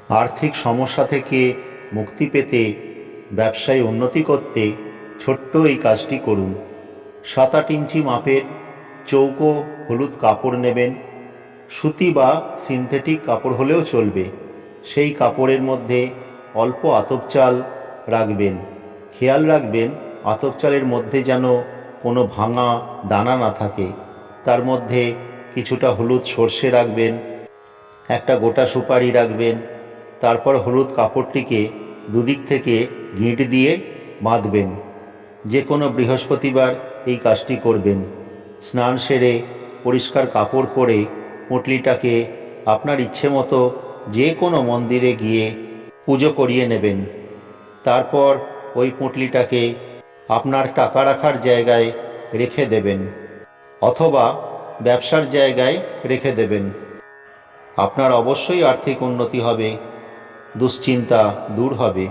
আর্থিক সমস্যা থেকে মুক্তি পেতে, ব্যবসায় উন্নতি করতে ছোট্ট এই কাজটি করুন। 7-8 ইঞ্চি মাপের চৌকো হলুদ কাপড় নেবেন। সুতি বা সিনথেটিক কাপড় হলেও চলবে। সেই কাপড়ের মধ্যে অল্প আতপ চাল রাখবেন। খেয়াল রাখবেন আতপ চালের মধ্যে যেন কোনো ভাঙা দানা না থাকে। তার মধ্যে কিছুটা হলুদ সর্ষে রাখবেন, একটা গোটা সুপারি রাখবেন। তারপর হলুদ কাপড়টিকে দুদিক থেকে গিঁট দিয়ে বাঁধবেন। যে কোনো বৃহস্পতিবার এই কাজটি করবেন। স্নান সেরে পরিষ্কার কাপড় পরে পুঁটলিটাকে আপনার ইচ্ছে মতো যে কোনো মন্দিরে গিয়ে পুজো করিয়ে নেবেন। তারপর ওই পুঁটলিটাকে আপনার টাকা রাখার জায়গায় রেখে দেবেন, অথবা ব্যবসার জায়গায় রেখে দেবেন। আপনার অবশ্যই আর্থিক উন্নতি হবে, দুশ্চিন্তা দূর হবে।